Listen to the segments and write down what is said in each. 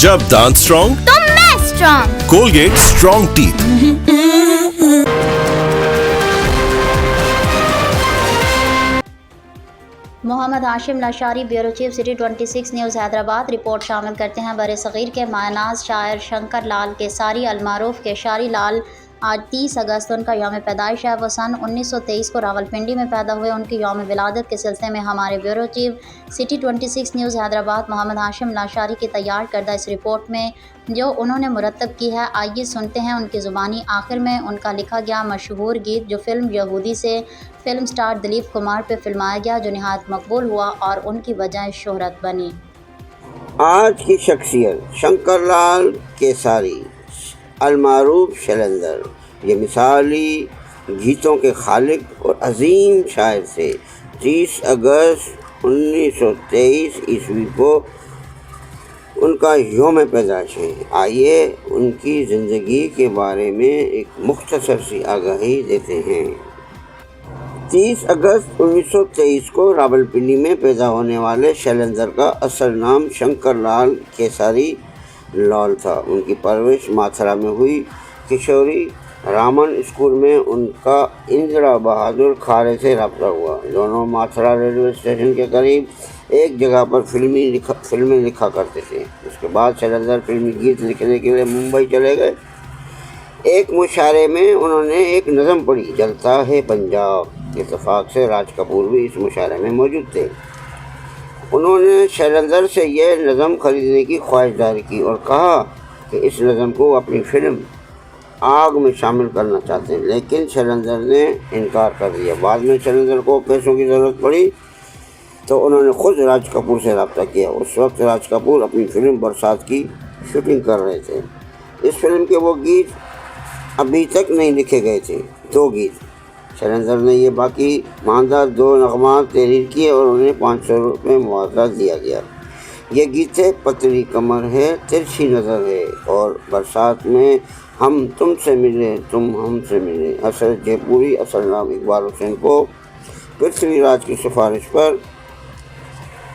जब दांत स्ट्रॉन्ग तो मैं strong. Colgate strong teeth. Mohammad Hashim Lashari, bureau chief, city 26 news Hyderabad. Report शामिल करते हैं बरसग़ीर के मायनाज़ शायर शंकर लाल केसारी अलमारूफ केशारी लाल। आज 30 अगस्त उनका यौम पैदाइश है। वो सन 1923 को रावलपिंडी में पैदा हुए। उनकी यौम विलादत के सिलसिले में हमारे bureau chief city 26 news Hyderabad Mohammad Hashim Lashari की तैयार करदा इस रिपोर्ट में जो उन्होंने मुरतब की है, आइए सुनते हैं उनकी ज़ुबानी। आखिर में उनका लिखा गया मशहूर गीत जो फ़िल्म यहूदी से फिल्म स्टार दिलीप कुमार पे फिल्माया गया, जो नहायत मकबूल हुआ और उनकी वजह शोहरत बनी। आज की शख्सियत शंकर लाल केसारी अलमारूफ शैलेंदर, ये मिसाली गीतों के खालिक और अजीम शायर थे। 30 अगस्त 1923 ईस्वी को उनका यौम पैदाइश है। आइए उनकी ज़िंदगी के बारे में एक मुख्तसर सी आगाही देते हैं। 30 अगस्त 1923 को रावलपिंडी में पैदा होने वाले शैलेंदर का असल नाम शंकर लाल केसारी लाल था। उनकी परवरिश माथुरा में हुई। किशोरी रामन स्कूल में उनका इंदिरा बहादुर खारे से रब्ता हुआ। दोनों माथुरा रेलवे स्टेशन के करीब एक जगह पर फिल्में लिखा करते थे। उसके बाद शैलेंदर फिल्मी गीत लिखने के लिए मुंबई चले गए। एक मुशायरे में उन्होंने एक नज़म पढ़ी, जलता है पंजाब। इत्तेफाक से राज कपूर भी इस मुशायरे में मौजूद थे। उन्होंने शैलेंदर से यह नज़म खरीदने की ख्वाहिश जाहिर की और कहा कि इस नज़म को अपनी फिल्म आग में शामिल करना चाहते हैं, लेकिन शैलेंदर ने इनकार कर दिया। बाद में शैलेंदर को पैसों की ज़रूरत पड़ी तो उन्होंने ख़ुद राज कपूर से रब्ता किया। उस वक्त राज कपूर अपनी फिल्म बरसात की शूटिंग कर रहे थे। इस फिल्म के वो गीत अभी तक नहीं लिखे गए थे, 2 गीत। शैलेंदर ने ये बाकी मानदार 2 नगमात तहरीर किए और उन्हें 500 रुपये मुआवजा दिया गया। ये गीत थे पतली कमर है, तिरछी नज़र है और बरसात में हम तुमसे मिले, तुम हमसे मिले। हसरत जयपुरी असल नाम इकबाल हुसैन को पृथ्वीराज की सिफारिश पर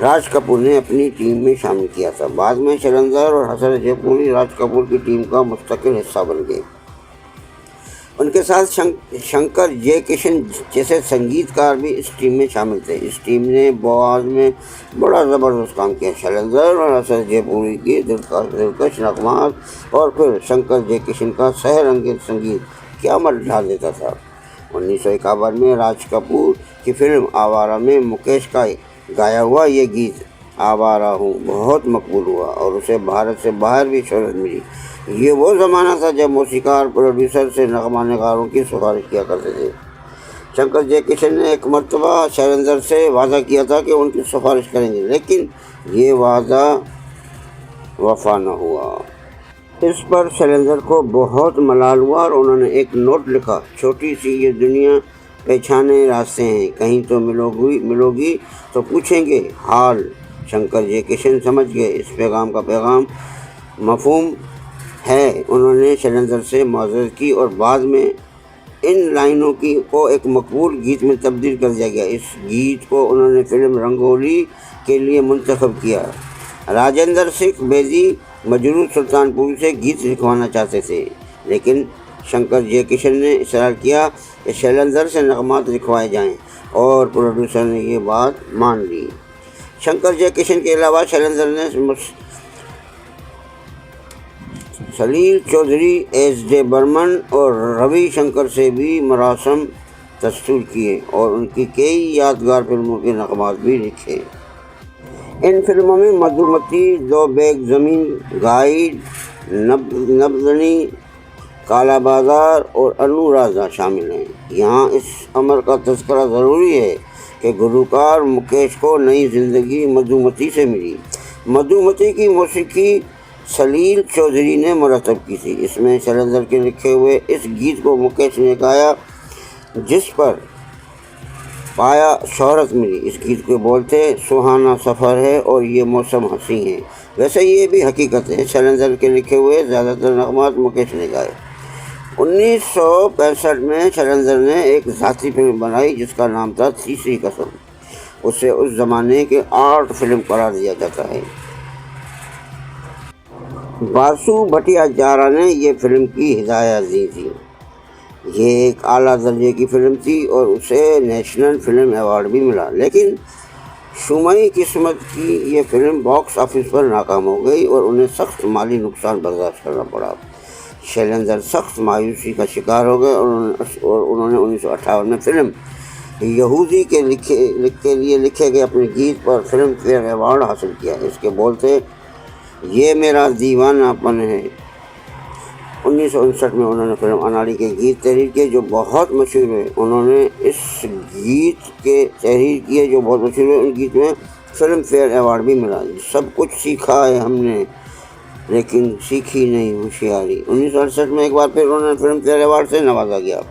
राज कपूर ने अपनी टीम में शामिल किया था। बाद में शैलेंदर और हसरत जयपुरी राज कपूर की टीम का मुस्तकिल हिस्सा बन गए। उनके साथ शंकर जयकिशन जैसे संगीतकार भी इस टीम में शामिल थे। इस टीम ने बवाज में बड़ा ज़बरदस्त काम किया। शैलेंदर और हसरत जयपुरी की दिलकश नगमात और फिर शंकर जयकिशन का सहर अंगेज संगीत क्या मत ढाल देता था। 1951 में राज कपूर की फिल्म आवारा में मुकेश का गाया हुआ ये गीत आवारा हूँ बहुत मकबूल हुआ और उसे भारत से बाहर भी शोहरत मिली। ये वो ज़माना था जब मौसीकार प्रोड्यूसर से नगमा नगारों की सिफारिश किया करते थे। शंकर जयकिशन ने एक मरतबा शैलेंदर से वादा किया था कि उनकी सिफारिश करेंगे, लेकिन ये वादा वफा न हुआ। इस पर शैलेंदर को बहुत मलाल हुआ और उन्होंने एक नोट लिखा, छोटी सी ये दुनिया पहचाने रास्ते हैं, कहीं तो मिलोगी तो पूछेंगे हाल। शंकर जयकिशन समझ गए इस पैगाम का पैगाम मफहूम है। उन्होंने शैलेंदर से माजरत की और बाद में इन लाइनों को एक मकबूल गीत में तब्दील कर दिया गया। इस गीत को उन्होंने फिल्म रंगोली के लिए मुंतखब किया। राजेंद्र सिंह बेदी मजरू सुल्तानपुरी से गीत लिखवाना चाहते थे, लेकिन शंकर जयकिशन ने इसरार किया कि शैलेंदर से नगमात लिखवाए जाएं और प्रोड्यूसर ने ये बात मान ली। शंकर जयकिशन के अलावा शैलेंदर ने सलील चौधरी, एस.जे. बर्मन और रवि शंकर से भी मरासम दस्तूर किए और उनकी कई यादगार फिल्मों के नगमात भी लिखे। इन फिल्मों में मधुमती, 2 बैग ज़मीन, गाइड, नब्ज़नी, काला बाजार और अनुराधा शामिल हैं। यहाँ इस अमर का तज़किरा ज़रूरी है कि गुलकार मुकेश को नई ज़िंदगी मधुमती से मिली। मधुमती की मौसीकी सलील चौधरी ने मुरतब की थी। इसमें शैलेंदर के लिखे हुए इस गीत को मुकेश ने गाया, जिस पर पाया शोहरत मिली। इस गीत के बोल थे, सुहाना सफ़र है और ये मौसम हंसी है। वैसे ये भी हकीकत है, शैलेंदर के लिखे हुए ज़्यादातर नगमात मुकेश ने गाए। 1965 में शैलेंदर ने एक ज़ाती फिल्म बनाई जिसका नाम था तीसरी कसम। उसे उस ज़माने के आर्ट फिल्म करार दिया जाता है। बासु भट्टाचार्य ने ये फिल्म की हिदायत दी थी। ये एक आला दर्जे की फिल्म थी और उसे नेशनल फिल्म अवार्ड भी मिला, लेकिन शुमाई किस्मत की ये फिल्म बॉक्स ऑफिस पर नाकाम हो गई और उन्हें सख्त माली नुकसान बर्दाश्त करना पड़ा। शैलेंद्र सख्त मायूसी का शिकार हो गए और उन्होंने 1958 में फिल्म यहूदी के लिए लिखे गए अपने गीत पर फिल्म फेयर अवार्ड हासिल किया। इसके बोल थे, ये मेरा दीवानापन है। 1959 में उन्होंने फिल्म अनाड़ी के गीत तहरीर किए जो बहुत मशहूर हुए। उन्होंने इस गीत के तहरीर किए जो बहुत मशहूर हुए। उन गीत में फिल्म फेयर अवार्ड भी मिला। सब कुछ सीखा है हमने लेकिन सीखी नहीं होशियारी। 1968 में एक बार फिर उन्होंने फिल्म फेयर अवार्ड से नवाजा गया।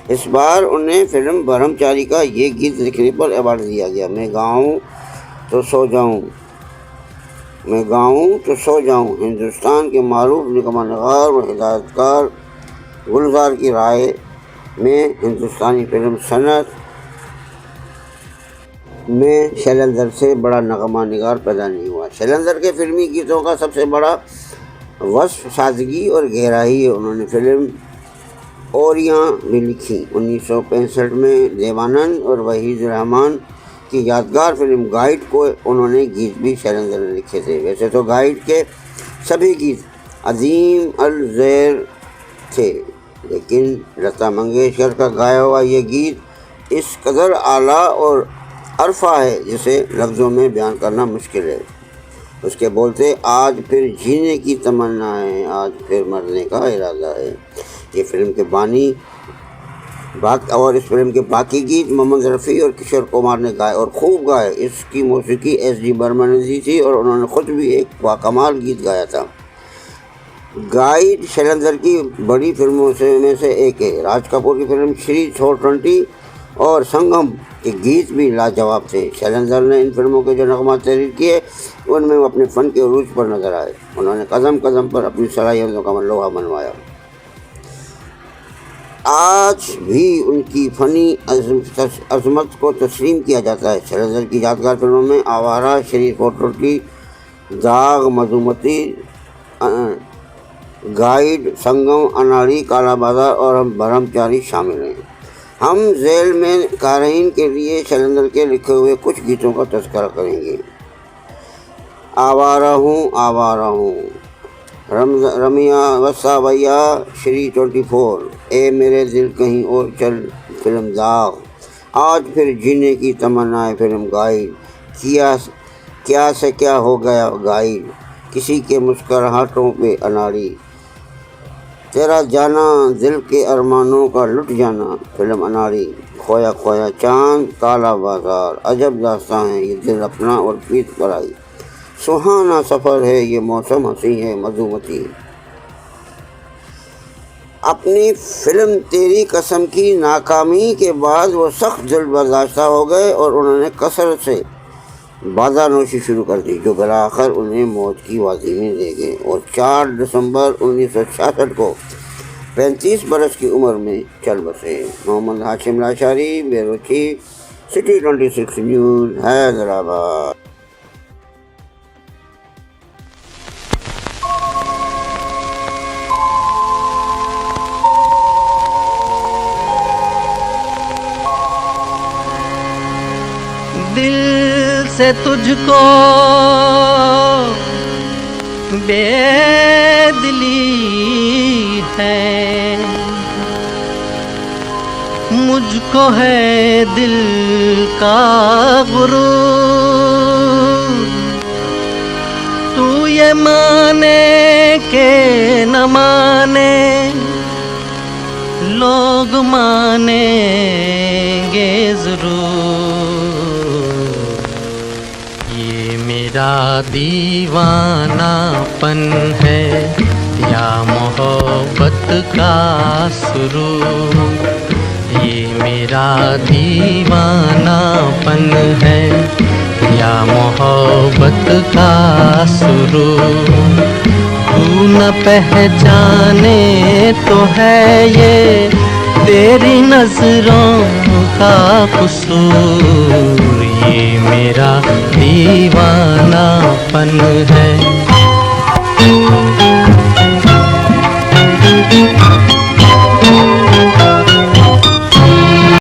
इस बार उन्हें फिल्म ब्रह्मचारी का ये गीत लिखने पर अवार्ड दिया गया। मैं गाऊं तो सो जाऊं, मैं गाऊं तो सो जाऊं, हिंदुस्तान के मारूफ निगमा नगार और हिदायतकार गुलजार की राय में हिंदुस्तानी फिल्म सनत में शैलेंद्र से बड़ा नगमा निगार पैदा नहीं हुआ। शैलेंद्र के फिल्मी गीतों का सबसे बड़ा वस्फ सादगी और गहराई है। उन्होंने फिल्म ओरियाँ भी लिखी। 1965 में देवानंद और वहीद रहमान की यादगार फिल्म गाइड को उन्होंने गीत भी शैलेंद्र ने लिखे थे। वैसे तो गाइड के सभी गीत अजीम अल ज़ैर थे, लेकिन लता मंगेशकर का गाया हुआ ये गीत इस कदर आला और अरफा है जिसे लफ्ज़ों में बयान करना मुश्किल है। उसके बोलते, आज फिर जीने की तमन्ना है, आज फिर मरने का इरादा है। ये फिल्म के बानी और इस फिल्म के बाकी गीत मोहम्मद रफ़ी और किशोर कुमार ने गाए और खूब गाए। इसकी मौसीकी एस.डी. बर्मन ने दी थी और उन्होंने ख़ुद भी एक बाकमाल गीत गाया था। गाइड शैलेंद्र की बड़ी फिल्मों में से एक है। राज कपूर की फिल्म श्री 420 और संगम के गीत भी लाजवाब थे। शैलेंद्र ने इन फिल्मों के जो नगमा तहरीर किए उनमें वो अपने फ़न के उरूज पर नजर आए। उन्होंने कदम कदम पर अपनी सलाहियतों का लोहा मनवाया। आज भी उनकी फ़नी अज़मत को तस्लीम किया जाता है। शैलेंद्र की यादगार फिल्मों में आवारा, श्री 420, दाग, मधुमती, गाइड, संगम, अनाड़ी, काला बाजार और ब्रह्मचारी शामिल हैं। हम झेल में क़ारीन के लिए शैलेंद्र के लिखे हुए कुछ गीतों का तज़किरा करेंगे। आवारा हूँ, रमिया वसावैया, श्री 24, ए मेरे दिल कहीं और चल, फिल्म दाग, आज फिर जीने की तमन्ना है, फिल्म गाइड, क्या से क्या हो गया गाइड, किसी के मुस्कुराहटों पे अनाड़ी, तेरा जाना दिल के अरमानों का लुट जाना, फिल्म अनाड़ी, खोया खोया चांद, काला बाजार, अजब दास्तां है ये दिल अपना और प्रीत पराई, सुहाना सफ़र है ये मौसम हंसी है मधुमती। अपनी फिल्म तेरी कसम की नाकामी के बाद वो सख्त दिल बर्दाश्ता हो गए और उन्होंने कसरत से बाज़ानोशी शुरू कर दी, जो बिलाखिर उन्हें मौत की वादी में ले गए और 4 दिसंबर 1966 को 35 बरस की उम्र में चल बसे। Mohammad Hashim Lashari, bureau chief, city 26 news, Hyderabad. दिल से तुझको बेदिली है, मुझको है दिल का गुरूर, तू ये माने के न माने लोग मानेंगे जरूर, मेरा दीवानापन है या मोहब्बत का सुरूर, ये मेरा दीवानापन है या मोहब्बत का सुरूर, तू न पहचाने तो है ये तेरी नजरों का कसूर, ये मेरा दीवानापन है। हैं।